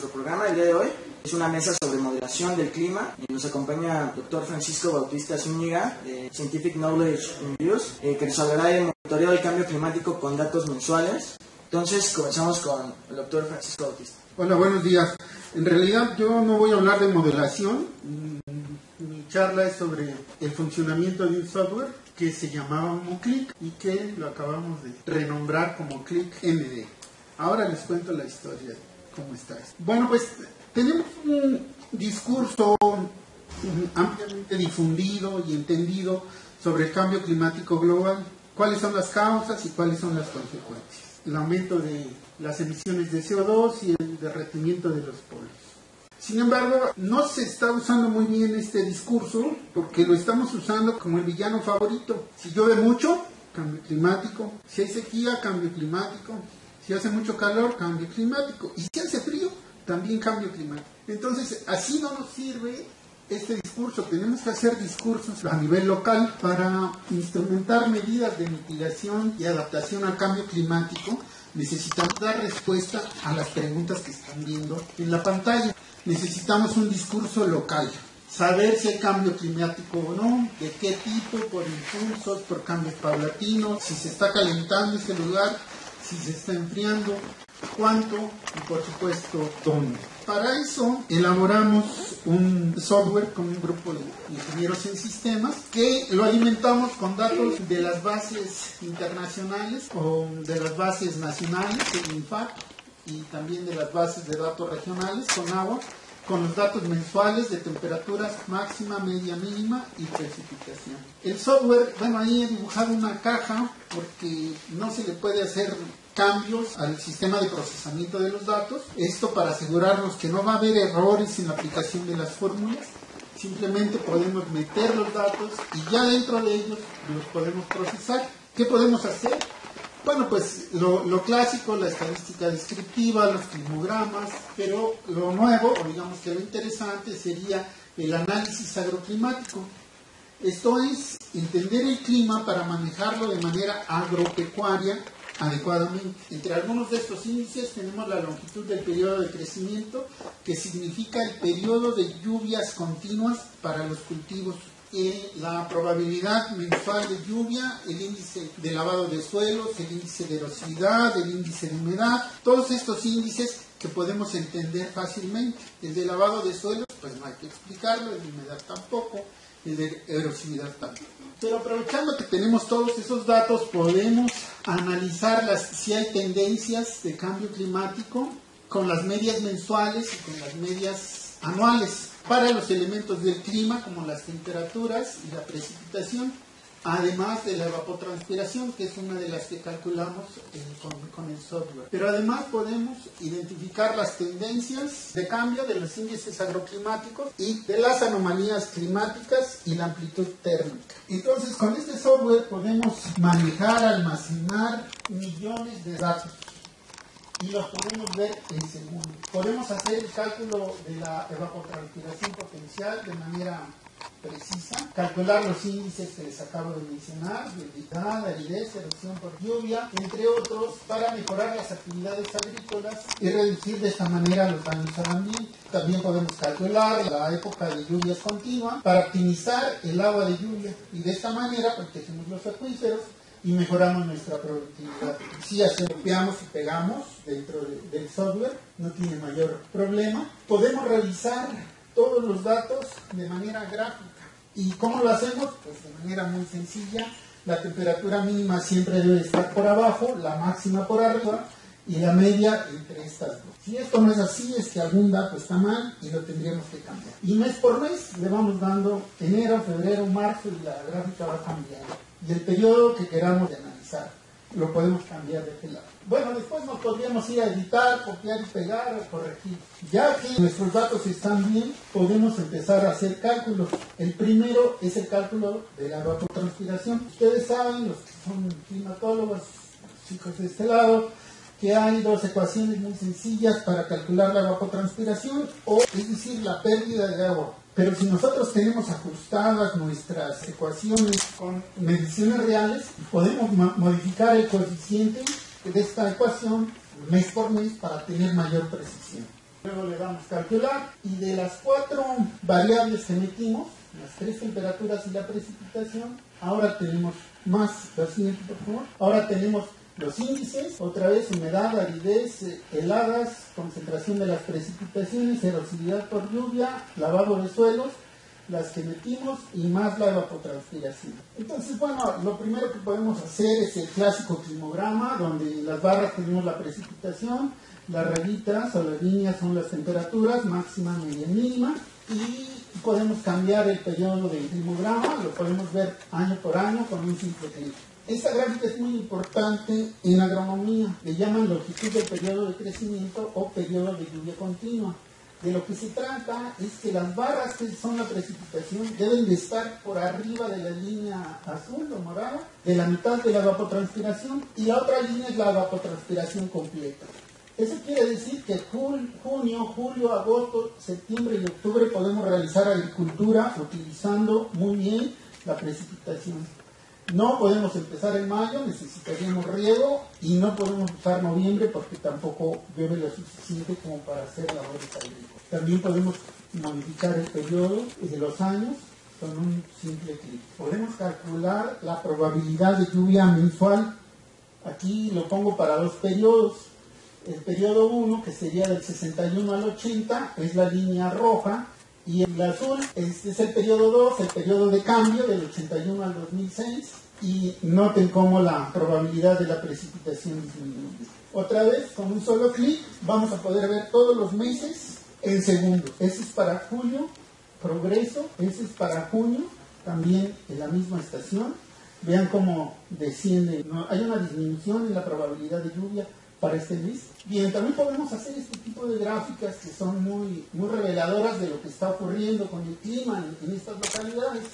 nuestro programa el día de hoy. Es una mesa sobre modelación del clima y nos acompaña el doctor Francisco Bautista Zúñiga de Scientific Knowledge Reviews, que nos hablará del monitoreo del cambio climático con datos mensuales. Entonces comenzamos con el doctor Francisco Bautista. Hola, buenos días. En realidad yo no voy a hablar de modelación. Mi charla es sobre el funcionamiento de un software que se llamaba MoClick y que lo acabamos de renombrar como ClickMD. Ahora les cuento la historia de cómo está esto. Bueno, pues tenemos un discurso ampliamente difundido y entendido sobre el cambio climático global, cuáles son las causas y cuáles son las consecuencias. El aumento de las emisiones de CO2 y el derretimiento de los polos. Sin embargo, no se está usando muy bien este discurso porque lo estamos usando como el villano favorito. Si llueve mucho, cambio climático. Si hay sequía, cambio climático. Si hace mucho calor, cambio climático. Y si hace frío, también cambio climático. Entonces, así no nos sirve este discurso. Tenemos que hacer discursos a nivel local para instrumentar medidas de mitigación y adaptación al cambio climático. Necesitamos dar respuesta a las preguntas que están viendo en la pantalla. Necesitamos un discurso local, saber si hay cambio climático o no, de qué tipo, por impulsos, por cambios paulatinos, si se está calentando ese lugar, si se está enfriando, cuánto y por supuesto dónde. Para eso elaboramos un software con un grupo de ingenieros en sistemas que lo alimentamos con datos de las bases internacionales o de las bases nacionales, el INFAC, y también de las bases de datos regionales con agua, con los datos mensuales de temperaturas máxima, media, mínima y precipitación. El software, bueno, ahí he dibujado una caja porque no se le puede hacer cambios al sistema de procesamiento de los datos. Esto para asegurarnos que no va a haber errores en la aplicación de las fórmulas. Simplemente podemos meter los datos y ya dentro de ellos los podemos procesar. ¿Qué podemos hacer? Bueno, pues lo clásico, la estadística descriptiva, los climogramas, pero lo nuevo, o digamos que lo interesante, sería el análisis agroclimático. Esto es entender el clima para manejarlo de manera agropecuaria adecuadamente. Entre algunos de estos índices tenemos la longitud del periodo de crecimiento, que significa el periodo de lluvias continuas para los cultivos, la probabilidad mensual de lluvia, el índice de lavado de suelos, el índice de erosividad, el índice de humedad, todos estos índices que podemos entender fácilmente. El de lavado de suelos, pues no hay que explicarlo, el de humedad tampoco, el de erosividad tampoco. Pero aprovechando que tenemos todos esos datos, podemos analizar si hay tendencias de cambio climático con las medias mensuales y con las medias anuales para los elementos del clima como las temperaturas y la precipitación, además de la evapotranspiración, que es una de las que calculamos con el software. Pero además podemos identificar las tendencias de cambio de los índices agroclimáticos y de las anomalías climáticas y la amplitud térmica. Entonces, con este software podemos manejar, almacenar millones de datos y los podemos ver en segundos. Podemos hacer el cálculo de la evapotranspiración potencial de manera precisa, calcular los índices que les acabo de mencionar, humedad, aridez, erosión por lluvia, entre otros, para mejorar las actividades agrícolas y reducir de esta manera los daños al ambiente. También podemos calcular la época de lluvias continua para optimizar el agua de lluvia y de esta manera protegemos los acuíferos y mejoramos nuestra productividad. Si copiamos y pegamos dentro del software, no tiene mayor problema. Podemos revisar todos los datos de manera gráfica. ¿Y cómo lo hacemos? Pues de manera muy sencilla. La temperatura mínima siempre debe estar por abajo, la máxima por arriba y la media entre estas dos. Si esto no es así, es que algún dato está mal y lo tendríamos que cambiar. Y mes por mes le vamos dando enero, febrero, marzo y la gráfica va cambiando. Y el periodo que queramos de analizar lo podemos cambiar de este lado. Bueno, después nos podríamos ir a editar, copiar y pegar o corregir. Ya que nuestros datos están bien, podemos empezar a hacer cálculos. El primero es el cálculo de la evapotranspiración. Ustedes saben, los que son climatólogos, los chicos de este lado, que hay dos ecuaciones muy sencillas para calcular la evapotranspiración, es decir, la pérdida de agua. Pero si nosotros tenemos ajustadas nuestras ecuaciones con mediciones reales, podemos modificar el coeficiente de esta ecuación mes por mes para tener mayor precisión. Luego le damos calcular y de las 4 variables que metimos, las 3 temperaturas y la precipitación, ahora tenemos más, la siguiente por favor, ahora tenemos los índices, otra vez humedad, aridez, heladas, concentración de las precipitaciones, erosividad por lluvia, lavado de suelos, las que metimos y más la evapotranspiración. Entonces, bueno, lo primero que podemos hacer es el clásico climograma, donde en las barras tenemos la precipitación, las rayitas o las líneas son las temperaturas, máxima, media, mínima, y podemos cambiar el periodo del climograma, lo podemos ver año por año con un simple clic. Esta gráfica es muy importante en agronomía, le llaman longitud del periodo de crecimiento o periodo de lluvia continua. De lo que se trata es que las barras que son la precipitación deben de estar por arriba de la línea azul o morada, de la mitad de la evapotranspiración, y la otra línea es la evapotranspiración completa. Eso quiere decir que junio, julio, agosto, septiembre y octubre podemos realizar agricultura utilizando muy bien la precipitación. No podemos empezar en mayo, necesitaríamos riego, y no podemos usar noviembre porque tampoco llueve lo suficiente como para hacer labores agrícolas. También podemos modificar el periodo de los años con un simple clic. Podemos calcular la probabilidad de lluvia mensual. Aquí lo pongo para 2 periodos. El periodo 1, que sería del 61 al 80, es la línea roja, y el azul es el periodo 2, el periodo de cambio del 81 al 2006, y noten cómo la probabilidad de la precipitación disminuye. Otra vez, con un solo clic, vamos a poder ver todos los meses en segundos. Ese es para julio, progreso, ese es para junio, también en la misma estación. Vean cómo desciende, ¿no? Hay una disminución en la probabilidad de lluvia para este mes. Bien, también podemos hacer este tipo de gráficas que son muy reveladoras de lo que está ocurriendo con el clima en estas localidades.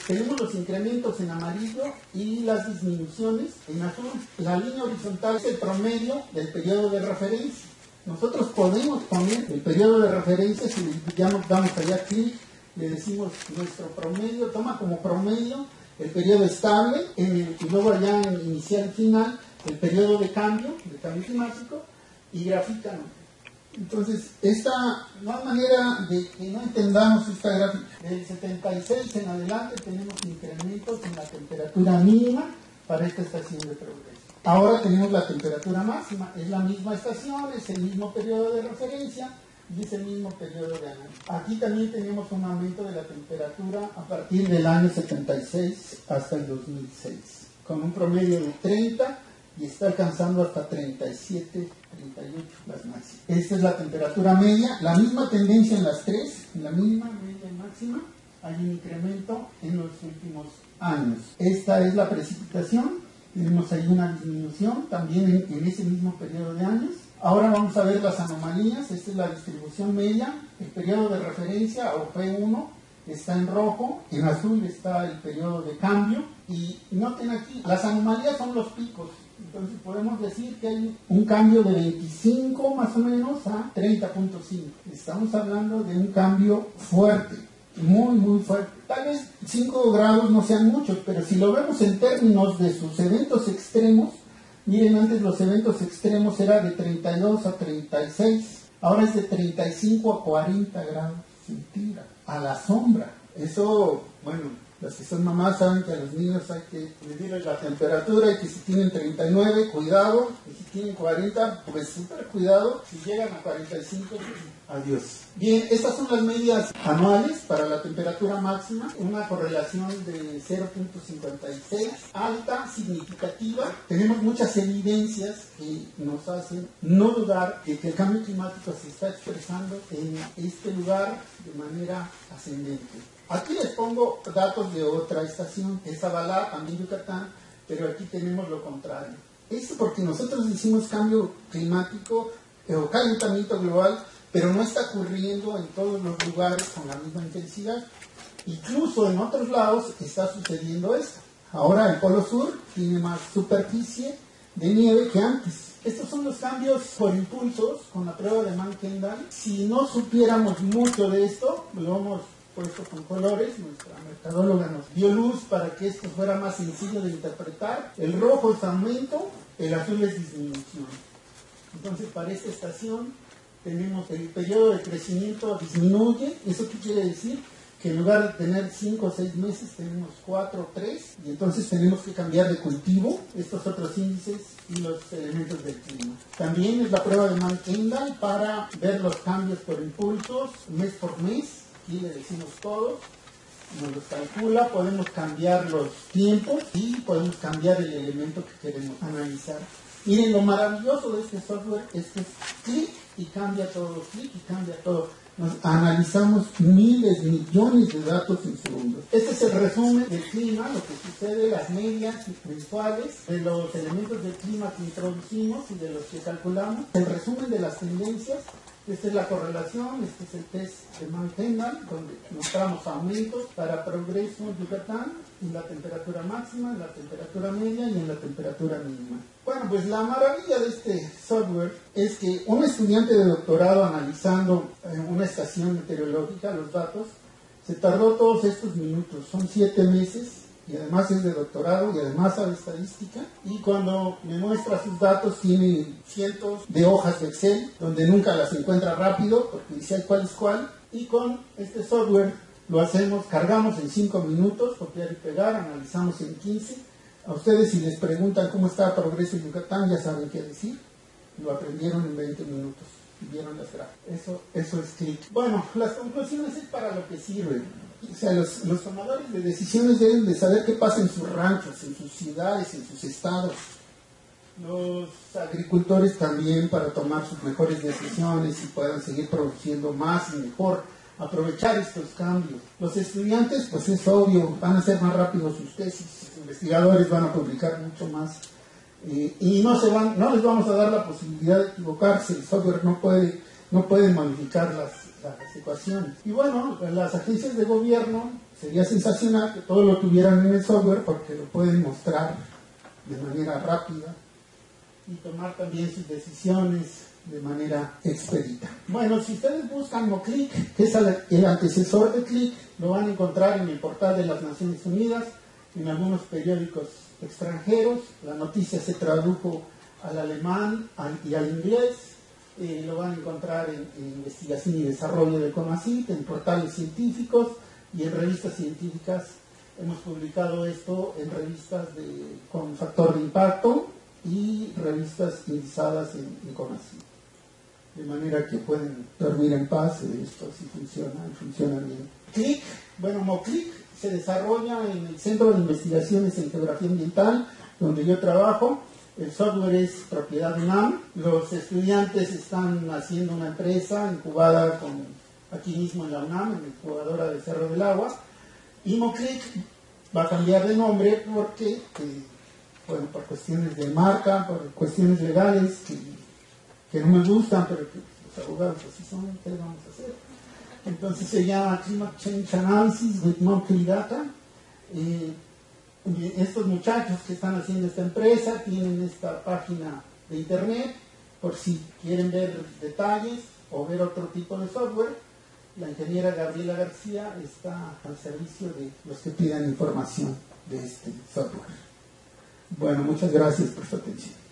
Tenemos los incrementos en amarillo y las disminuciones en azul. La línea horizontal es el promedio del periodo de referencia. Nosotros podemos poner el periodo de referencia, si ya nos damos allá clic, le decimos nuestro promedio, toma como promedio el periodo estable, y luego allá en inicial y final, el periodo de cambio climático, y grafícalo. Entonces, esta no hay manera de que no entendamos esta gráfica. Del 76 en adelante tenemos incrementos en la temperatura mínima para esta estación de progreso. Ahora tenemos la temperatura máxima, es la misma estación, es el mismo periodo de referencia y es el mismo periodo de análisis. Aquí también tenemos un aumento de la temperatura a partir del año 76 hasta el 2006, con un promedio de 30 y está alcanzando hasta 37, 38 las máximas. Esta es la temperatura media, la misma tendencia en las tres, en la mínima, media y máxima, hay un incremento en los últimos años. Esta es la precipitación, tenemos ahí una disminución también en ese mismo periodo de años. Ahora vamos a ver las anomalías, esta es la distribución media, el periodo de referencia o P1 está en rojo, en azul está el periodo de cambio, y noten aquí, las anomalías son los picos. Entonces podemos decir que hay un cambio de 25 más o menos a 30.5. Estamos hablando de un cambio fuerte, muy fuerte. Tal vez 5 grados no sean muchos, pero si lo vemos en términos de sus eventos extremos, miren, antes los eventos extremos eran de 32 a 36, ahora es de 35 a 40 grados centígrados, a la sombra. Eso, bueno, las que son mamás saben que a los niños hay que medirles la temperatura y que si tienen 39, cuidado, y si tienen 40, pues súper cuidado, si llegan a 45, pues adiós. Bien, estas son las medias anuales para la temperatura máxima, una correlación de 0.56, alta, significativa. Tenemos muchas evidencias que nos hacen no dudar de que el cambio climático se está expresando en este lugar de manera ascendente. Aquí les pongo datos de otra estación, es Zabalá, también Yucatán, pero aquí tenemos lo contrario. Esto porque nosotros decimos cambio climático o calentamiento global, pero no está ocurriendo en todos los lugares con la misma intensidad. Incluso en otros lados está sucediendo esto. Ahora el Polo Sur tiene más superficie de nieve que antes. Estos son los cambios por impulsos con la prueba de Mann-Kendall. Si no supiéramos mucho de esto, lo hemos puesto con colores, nuestra mercadóloga nos dio luz para que esto fuera más sencillo de interpretar. El rojo es aumento, el azul es disminución. Entonces para esta estación tenemos el periodo de crecimiento disminuye. ¿Eso qué quiere decir? Que en lugar de tener 5 o 6 meses tenemos 4 o 3, y entonces tenemos que cambiar de cultivo estos otros índices y los elementos del clima. También es la prueba de Mann-Kendall para ver los cambios por impulsos mes por mes. Aquí le decimos todos, nos los calcula, podemos cambiar los tiempos y podemos cambiar el elemento que queremos analizar. Miren, lo maravilloso de este software es que es clic y cambia todo, clic y cambia todo. Nos analizamos miles, millones de datos en segundos. Este es el resumen del clima, lo que sucede, las medias mensuales de los elementos del clima que introducimos y de los que calculamos. El resumen de las tendencias. Esta es la correlación, este es el test de Mann-Kendall, donde mostramos aumentos para progreso en Yucatán, en la temperatura máxima, en la temperatura media y en la temperatura mínima. Bueno, pues la maravilla de este software es que un estudiante de doctorado analizando una estación meteorológica, los datos, se tardó todos estos minutos, son 7 meses, y además es de doctorado y además sabe estadística, y cuando me muestra sus datos tiene cientos de hojas de Excel donde nunca las encuentra rápido porque dice cuál es cuál, y con este software lo hacemos, cargamos en 5 minutos, copiar y pegar, analizamos en 15. A ustedes si les preguntan cómo está progreso en Yucatán ya saben qué decir, lo aprendieron en 20 minutos, vieron las gráficas, eso es clic. Bueno, las conclusiones es para lo que sirven. O sea, los tomadores de decisiones deben de saber qué pasa en sus ranchos, en sus ciudades, en sus estados. Los agricultores también para tomar sus mejores decisiones y puedan seguir produciendo más y mejor, aprovechar estos cambios. Los estudiantes, pues es obvio, van a hacer más rápido sus tesis, los investigadores van a publicar mucho más y no les vamos a dar la posibilidad de equivocarse. El software no puede modificar las ecuaciones. Y bueno, las agencias de gobierno sería sensacional que todo lo tuvieran en el software porque lo pueden mostrar de manera rápida y tomar también sus decisiones de manera expedita. Bueno, si ustedes buscan Moclic, que es el antecesor de Clic, lo van a encontrar en el portal de las Naciones Unidas, en algunos periódicos extranjeros. La noticia se tradujo al alemán y al inglés. Lo van a encontrar en investigación y desarrollo de CONACYT, en portales científicos y en revistas científicas. Hemos publicado esto en revistas con factor de impacto y revistas indizadas en CONACYT. De manera que pueden dormir en paz, esto sí funciona bien. Clic, bueno, Moclic se desarrolla en el Centro de Investigaciones en Geografía Ambiental, donde yo trabajo. El software es propiedad de UNAM. Los estudiantes están haciendo una empresa incubada aquí mismo en la UNAM, en la incubadora de Cerro del Agua. Y Moclic va a cambiar de nombre porque, bueno, por cuestiones de marca, por cuestiones legales que no me gustan, pero que los abogados así son, ¿qué vamos a hacer? Entonces se llama Climate Change Analysis with Monthly Data. Estos muchachos que están haciendo esta empresa tienen esta página de internet por si quieren ver detalles o ver otro tipo de software. La ingeniera Gabriela García está al servicio de los que pidan información de este software. Bueno, muchas gracias por su atención.